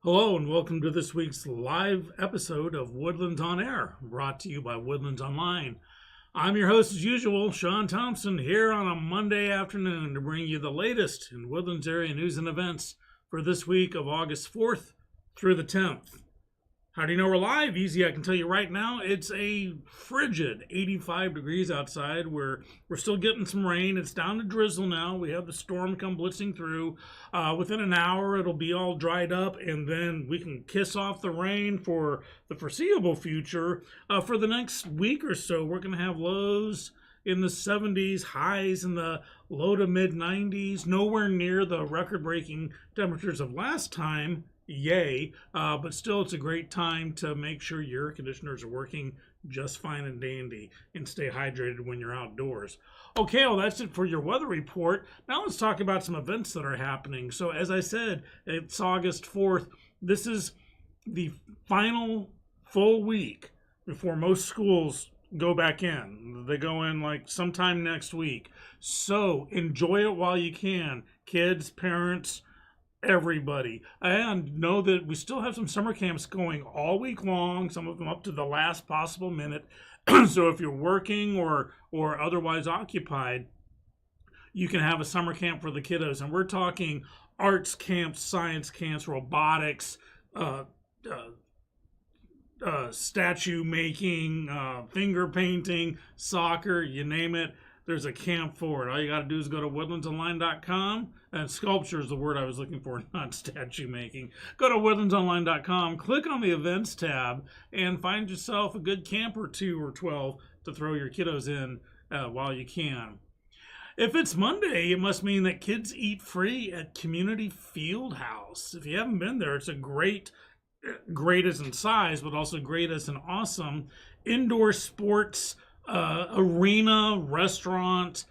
Hello and welcome to this week's live episode of Woodlands on Air, brought to you by Woodlands Online. I'm your host as usual, Sean Thompson, here on a Monday afternoon to bring you the latest in Woodlands area news and events for this week of August 4th through the 10th. How do you know we're live? Easy, I can tell you right now. It's a frigid 85 degrees outside. We're still getting some rain. It's down to drizzle now. We have the storm come blitzing through. Within an hour, it'll be all dried up, and then we can kiss off the rain for the foreseeable future. For the next week or so, we're going to have lows in the 70s, highs in the low to mid 90s, nowhere near the record-breaking temperatures of last time. Yay, but still it's a great time to make sure your air conditioners are working just fine and dandy and stay hydrated when you're outdoors. Okay, well that's it for your weather report. Now let's talk about some events that are happening. So as I said, it's August 4th. This is the final full week before most schools go back in. They go in like sometime next week. So enjoy it while you can. Kids, parents, everybody, and know that we still have some summer camps going all week long, some of them up to the last possible minute. So if you're working or otherwise occupied, you can have a summer camp for the kiddos. And we're talking arts camps, science camps, robotics, statue making, finger painting, soccer, you name it. There's a camp for it. All you got to do is go to WoodlandsOnline.com. And sculpture is the word I was looking for, not statue making. Go to WoodlandsOnline.com, click on the events tab, and find yourself a good camp or 2 or 12 to throw your kiddos in while you can. If it's Monday, it must mean that kids eat free at Community Field House. If you haven't been there, it's a great as in size, but also great as an awesome indoor sports arena, restaurant,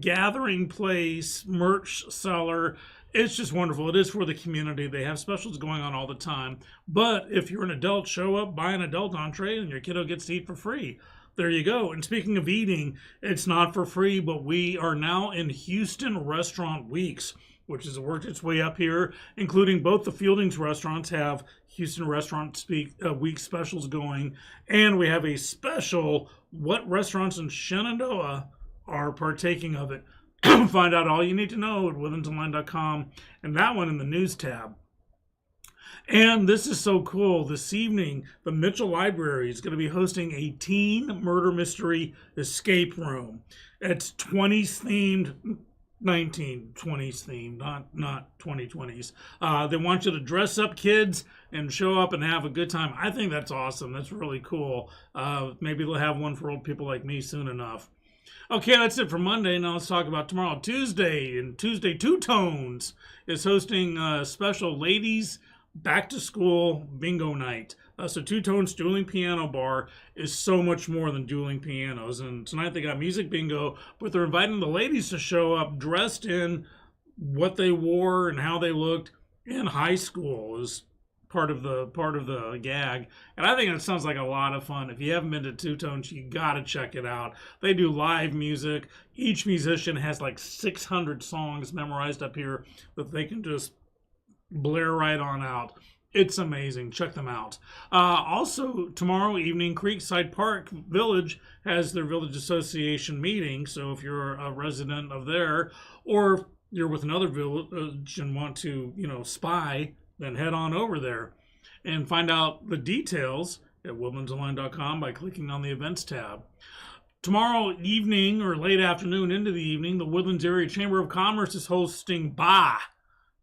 gathering place, merch seller. It's just wonderful. It is for the community. They have specials going on all the time. But if you're an adult, show up, buy an adult entree, and your kiddo gets to eat for free. There you go. And speaking of eating, it's not for free, but we are now in Houston Restaurant Weeks, which has worked its way up here, including both the Fieldings restaurants have Houston Restaurant Week specials going, and we have a special what restaurants in Shenandoah are partaking of it. Find out all you need to know at WoodlandsOnline.com, and that one in the news tab. And this is so cool. This evening, the Mitchell Library is going to be hosting a teen murder mystery escape room. It's 20s themed, 1920s themed, not 2020s. They want you to dress up, kids, and show up and have a good time. I think that's awesome. That's really cool. Maybe they'll have one for old people like me soon enough. Okay, that's it for Monday. Now let's talk about tomorrow. Tuesday Two Tones is hosting a special ladies back to school bingo night. So Two Tones Dueling Piano Bar is so much more than dueling pianos. And tonight they got music bingo, but they're inviting the ladies to show up dressed in what they wore and how they looked in high school is part of the gag. And I think it sounds like a lot of fun. If you haven't been to Two Tones, you got to check it out. They do live music. Each musician has like 600 songs memorized up here that they can just blare right on out. It's amazing. Check them out. Also, tomorrow evening, Creekside Park Village has their Village Association meeting. So if you're a resident of there, or you're with another village and want to, spy, then head on over there and find out the details at WoodlandsOnline.com by clicking on the events tab. Tomorrow evening or late afternoon into the evening, the Woodlands Area Chamber of Commerce is hosting BAH.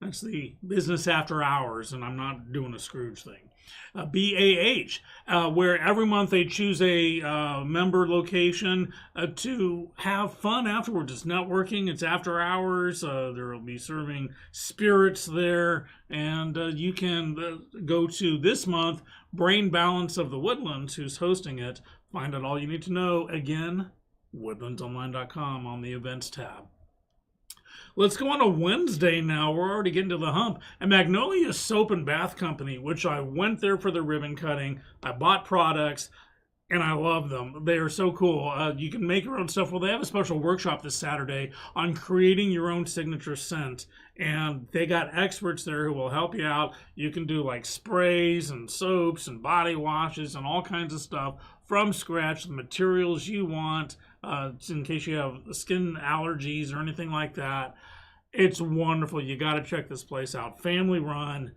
That's the business after hours, and I'm not doing a Scrooge thing. BAH, where every month they choose a member location to have fun afterwards. It's networking, it's after hours, there will be serving spirits there, and you can go to this month, Brain Balance of the Woodlands, who's hosting it. Find out all you need to know. Again, WoodlandsOnline.com on the events tab. Let's go on to Wednesday now. We're already getting to the hump. And Magnolia Soap and Bath Company, which I went there for the ribbon cutting. I bought products. and I love them. They are so cool. You can make your own stuff. Well, they have a special workshop this Saturday on creating your own signature scent, and they got experts there who will help you out. You can do like sprays and soaps and body washes and all kinds of stuff from scratch, the materials you want, in case you have skin allergies or anything like that. It's wonderful. You got to check this place out. Family run,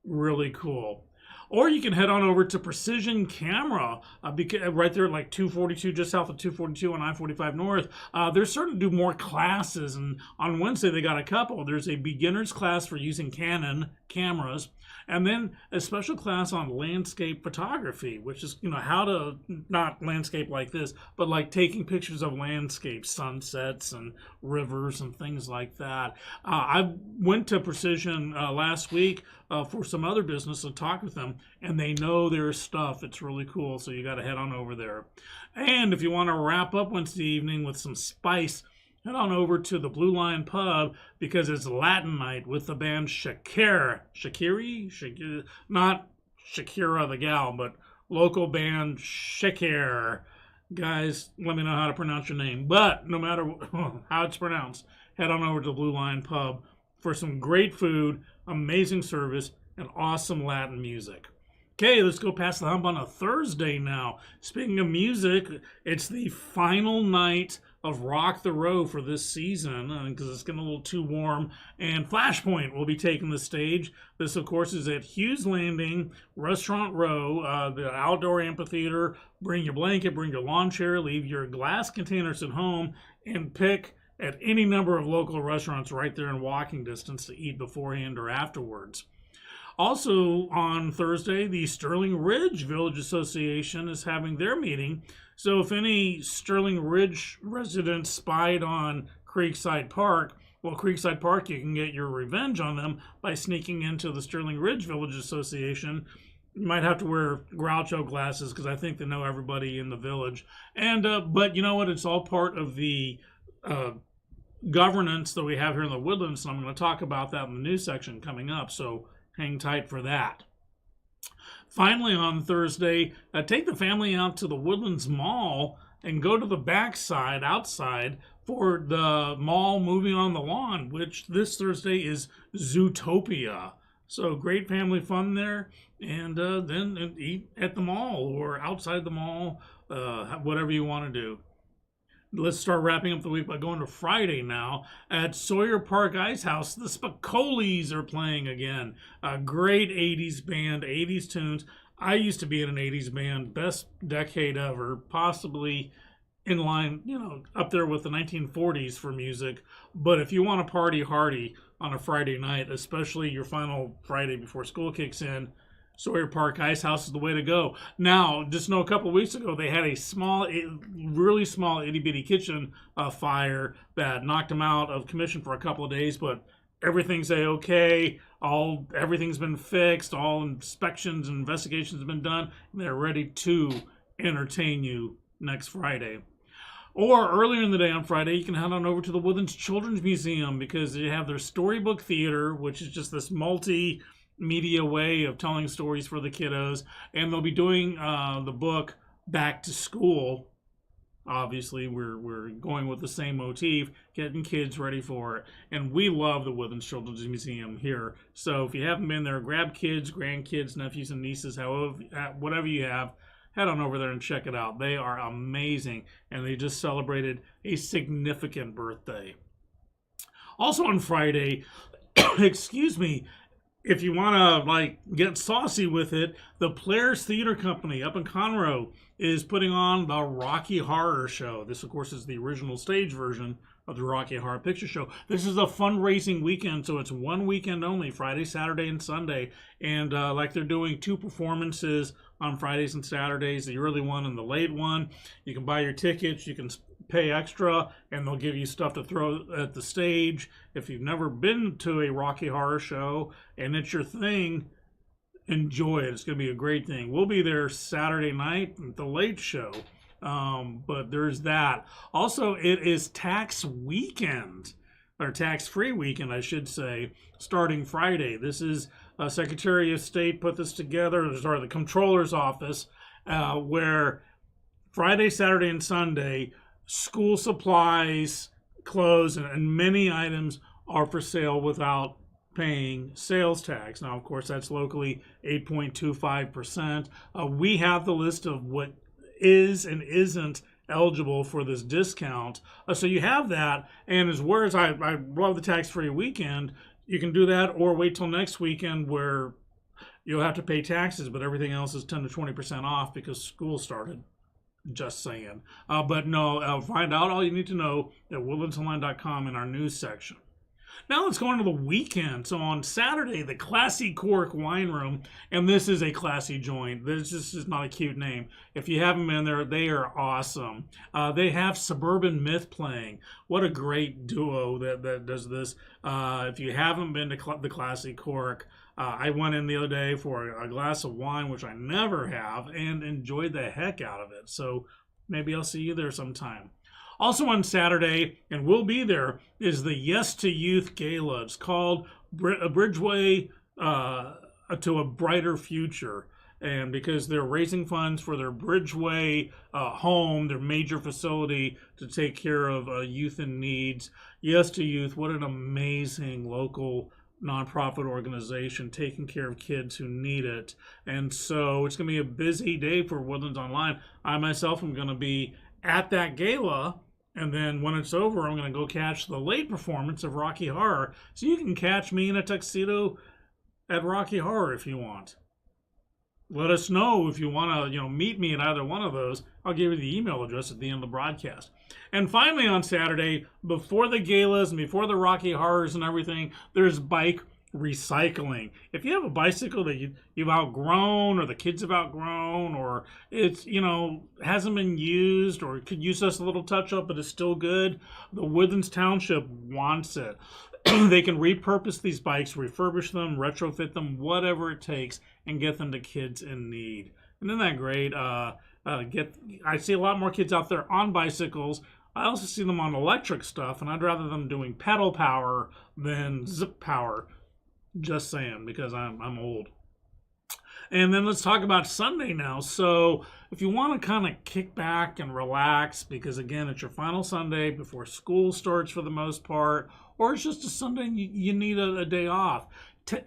really cool. Or you can head on over to Precision Camera, right there at like 242, just south of 242 on I-45 North. They're starting to do more classes, and on Wednesday they got a couple. There's a beginner's class for using Canon cameras, and then a special class on landscape photography, which is, how to, not landscape like this, but like taking pictures of landscapes, sunsets and rivers and things like that. I went to Precision last week for some other business and talked with them, and they know their stuff. It's really cool, so you got to head on over there. And if you want to wrap up Wednesday evening with some spice, head on over to the Blue Line Pub, because it's Latin night with the band Shakira. Not Shakira the gal, but local band Shakira. Guys, let me know how to pronounce your name. But no matter how it's pronounced, head on over to the Blue Line Pub for some great food, amazing service, and awesome Latin music. Okay, let's go past the hump on a Thursday now. Speaking of music, it's the final night of Rock the Row for this season, because it's getting a little too warm, and Flashpoint will be taking the stage. This, of course, is at Hughes Landing, Restaurant Row, the outdoor amphitheater. Bring your blanket, bring your lawn chair, leave your glass containers at home, and pick at any number of local restaurants right there in walking distance to eat beforehand or afterwards. Also on Thursday, the Sterling Ridge Village Association is having their meeting. So if any Sterling Ridge residents spied on Creekside Park, well, Creekside Park, you can get your revenge on them by sneaking into the Sterling Ridge Village Association. You might have to wear Groucho glasses, because I think they know everybody in the village. And but you know what? It's all part of the governance that we have here in the Woodlands, and I'm going to talk about that in the news section coming up. So hang tight for that. Finally, on Thursday, take the family out to the Woodlands Mall and go to the backside, outside, for the mall movie on the lawn, which this Thursday is Zootopia. So great family fun there, and then eat at the mall or outside the mall, whatever you want to do. Let's start wrapping up the week by going to Friday now. At Sawyer Park Ice House, the Spacolis are playing again. A great 80s band, 80s tunes. I used to be in an 80s band, best decade ever, possibly in line, up there with the 1940s for music. But if you want to party hardy on a Friday night, especially your final Friday before school kicks in, Sawyer Park Ice House is the way to go. Now, just know a couple weeks ago, they had a really small itty-bitty kitchen fire that knocked them out of commission for a couple of days, but everything's A-okay. Everything's been fixed. All inspections and investigations have been done, and they're ready to entertain you next Friday. Or earlier in the day on Friday, you can head on over to the Woodlands Children's Museum, because they have their Storybook Theater, which is just this multi-media way of telling stories for the kiddos, and they'll be doing the book Back to School. Obviously, we're going with the same motif, getting kids ready for it, and we love the Woodlands Children's Museum here. So if you haven't been there, grab kids, grandkids, nephews, and nieces, whatever you have, head on over there and check it out. They are amazing, and they just celebrated a significant birthday. Also on Friday, excuse me, if you want to get saucy with it, the Players Theater Company up in Conroe is putting on the Rocky Horror Show. This, of course, is the original stage version of the Rocky Horror Picture Show. This is a fundraising weekend, so it's one weekend only, Friday, Saturday, and Sunday. And they're doing 2 performances on Fridays and Saturdays, the early one and the late one. You can buy your tickets, you can pay extra, and they'll give you stuff to throw at the stage. If you've never been to a Rocky Horror Show and it's your thing, enjoy it. It's going to be a great thing. We'll be there Saturday night at the late show. But there's that. Also, it is tax weekend, or tax-free weekend, I should say, starting Friday. This is Secretary of State put this together, the Comptroller's Office, where Friday, Saturday, and Sunday, school supplies, clothes, and many items are for sale without paying sales tax. Now, of course, that's locally 8.25%. We have the list of what is and isn't eligible for this discount. So you have that, and as whereas I love the tax-free weekend, you can do that or wait till next weekend where you'll have to pay taxes, but everything else is 10 to 20% off because school started. Just saying. But no, find out all you need to know at WoodlandsOnline.com in our news section. Now let's go into the weekend. So on Saturday, the Classy Cork Wine Room, and this is a classy joint. This is not a cute name. If you haven't been there, they are awesome. They have Suburban Myth playing. What a great duo that does this. If you haven't been to the Classy Cork, I went in the other day for a glass of wine, which I never have, and enjoyed the heck out of it. So maybe I'll see you there sometime. Also on Saturday, and we'll be there, is the Yes to Youth Gala. It's called A Bridgeway to a Brighter Future. And because they're raising funds for their Bridgeway home, their major facility to take care of youth in needs. Yes to Youth, what an amazing local nonprofit organization taking care of kids who need it. And so it's going to be a busy day for Woodlands Online. I myself am going to be at that gala. And then when it's over, I'm going to go catch the late performance of Rocky Horror. So you can catch me in a tuxedo at Rocky Horror if you want. Let us know if you want to, meet me at either one of those. I'll give you the email address at the end of the broadcast. And finally on Saturday, before the galas and before the Rocky Horrors and everything, there's bike recycling. If you have a bicycle that you've outgrown or the kids have outgrown or it's, hasn't been used or could use us a little touch up but is still good, the Woodlands Township wants it. They can repurpose these bikes, refurbish them, retrofit them, whatever it takes, and get them to kids in need. And isn't that great? I see a lot more kids out there on bicycles. I also see them on electric stuff, and I'd rather them doing pedal power than zip power. Just saying, because I'm old. And then let's talk about Sunday now. So if you want to kind of kick back and relax, because again, it's your final Sunday before school starts for the most part, or it's just a Sunday and you need a day off,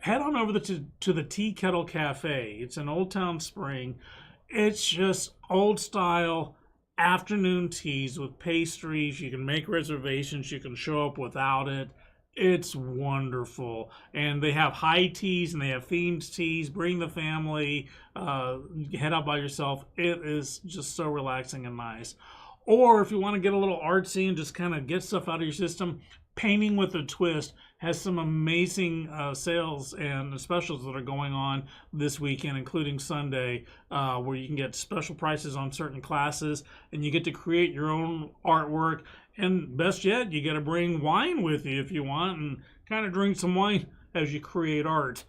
head on over to the Tea Kettle Cafe. It's in Old Town Spring. It's just old style afternoon teas with pastries. You can make reservations. You can show up without it. It's wonderful. And they have high teas and they have themed teas. Bring the family. Head out by yourself. It is just so relaxing and nice. Or if you want to get a little artsy and just kind of get stuff out of your system, Painting with a Twist has some amazing sales and specials that are going on this weekend, including Sunday, where you can get special prices on certain classes and you get to create your own artwork. And best yet, you get to bring wine with you if you want and kind of drink some wine as you create art.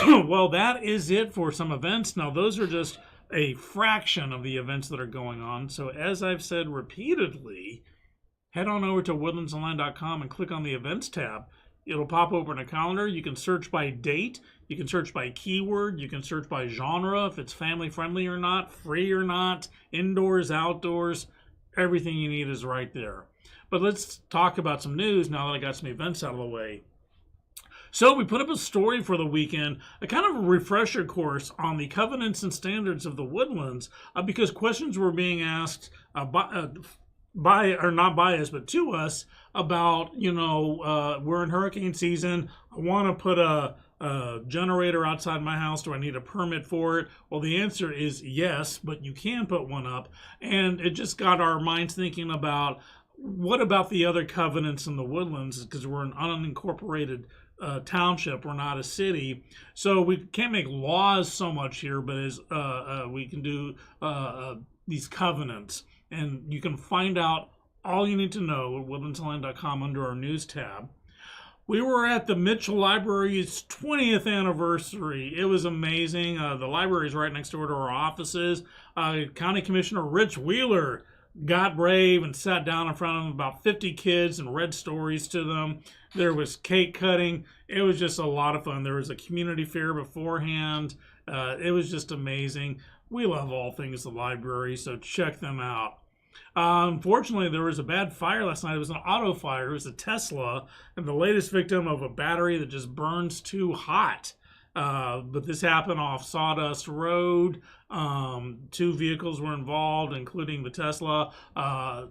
Well, that is it for some events. Now, those are just a fraction of the events that are going on. So as I've said repeatedly, head on over to WoodlandsOnline.com and click on the events tab. It'll pop open a calendar. You can search by date. You can search by keyword. You can search by genre, if it's family friendly or not, free or not, indoors, outdoors. Everything you need is right there. But let's talk about some news now that I got some events out of the way. So we put up a story for the weekend, a kind of a refresher course on the covenants and standards of the Woodlands, because questions were being asked by, or not by us, but to us about, we're in hurricane season. I want to put a generator outside my house. Do I need a permit for it? Well, the answer is yes, but you can put one up. And it just got our minds thinking about, what about the other covenants in the Woodlands? Because we're an unincorporated township, we're not a city, so we can't make laws so much here, but as we can do these covenants. And you can find out all you need to know at woodlandsonline.com under our news tab. We were at the Mitchell Library's 20th anniversary. It was amazing. The library is right next door to our offices. County Commissioner Rich Wheeler got brave and sat down in front of about 50 kids and read stories to them. There was cake cutting. It was just a lot of fun. There was a community fair beforehand. It was just amazing. We love all things the library, so check them out. Unfortunately, there was a bad fire last night. It was an auto fire. It was a Tesla, and the latest victim of a battery that just burns too hot. But this happened off Sawdust Road. 2 vehicles were involved, including the Tesla.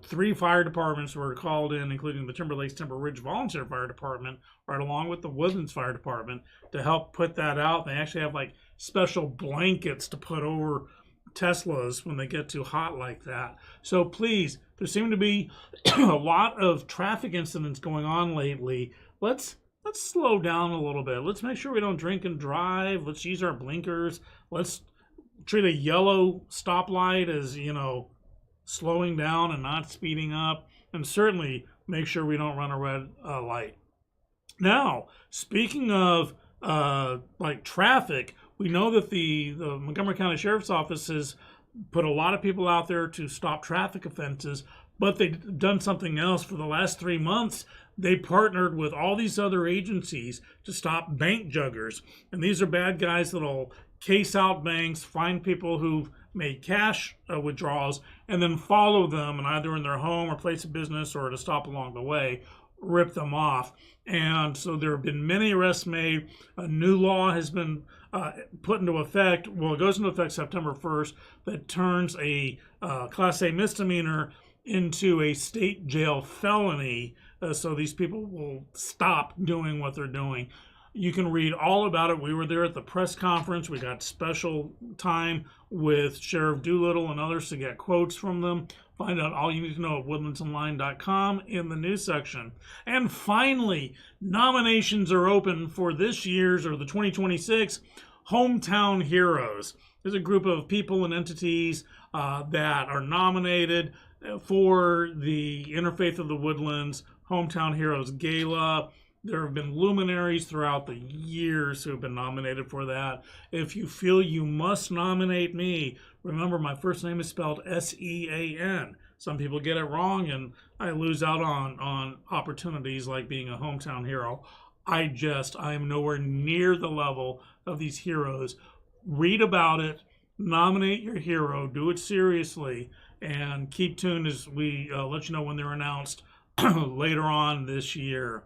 3 fire departments were called in, including the Timber Lakes Timber Ridge Volunteer Fire Department, right along with the Woodlands Fire Department, to help put that out. They actually have like special blankets to put over Teslas when they get too hot like that. So please, there seem to be a lot of traffic incidents going on lately. Let's slow down a little bit. Let's make sure we don't drink and drive. Let's use our blinkers. Let's treat a yellow stoplight as, slowing down and not speeding up. And certainly make sure we don't run a red light. Now, speaking of traffic, we know that the Montgomery County Sheriff's Office has put a lot of people out there to stop traffic offenses, but they've done something else. For the last 3 months, they partnered with all these other agencies to stop bank juggers. And these are bad guys that'll case out banks, find people who've made cash withdrawals, and then follow them, and either in their home or place of business or to stop along the way, rip them off. And so there have been many arrests made. A new law has been put into effect. Well, it goes into effect September 1st, that turns a Class A misdemeanor into a state jail felony. So these people will stop doing what they're doing. You can read all about it. We were there at the press conference. We got special time with Sheriff Doolittle and others to get quotes from them. Find out all you need to know at WoodlandsOnline.com in the news section. And finally, nominations are open for this year's, or the 2026, Hometown Heroes. There's a group of people and entities that are nominated for the Interfaith of the Woodlands Hometown Heroes Gala. There have been luminaries throughout the years who have been nominated for that. If you feel you must nominate me, remember my first name is spelled S-E-A-N. Some people get it wrong, and I lose out on opportunities like being a hometown hero. I am nowhere near the level of these heroes. Read about it, nominate your hero, do it seriously, and keep tuned as we let you know when they're announced later on this year.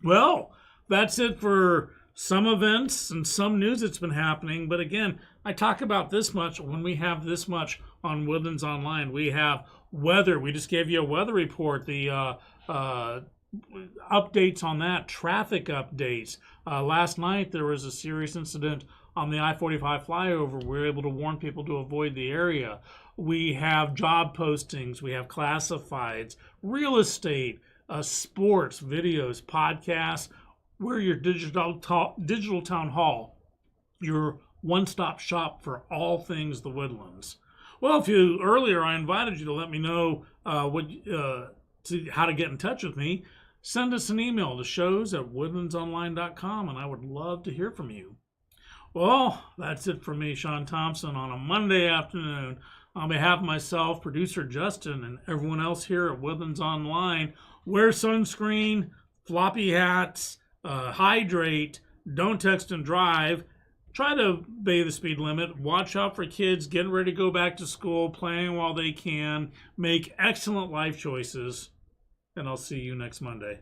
Well, that's it for some events and some news that's been happening. But again, I talk about this much when we have this much on Woodlands Online. We have weather. We just gave you a weather report. The updates on that, traffic updates. Last night there was a serious incident on the I-45 flyover. We were able to warn people to avoid the area. We have job postings. We have classifieds, real estate, sports, videos, podcasts. We're your digital town hall, your one-stop shop for all things the Woodlands. Well, earlier I invited you to let me know how to get in touch with me. Send us an email to shows@woodlandsonline.com, and I would love to hear from you. Well, that's it from me, Sean Thompson, on a Monday afternoon. On behalf of myself, producer Justin, and everyone else here at Woodlands Online, wear sunscreen, floppy hats, hydrate, don't text and drive, try to obey the speed limit, watch out for kids getting ready to go back to school, playing while they can, make excellent life choices, and I'll see you next Monday.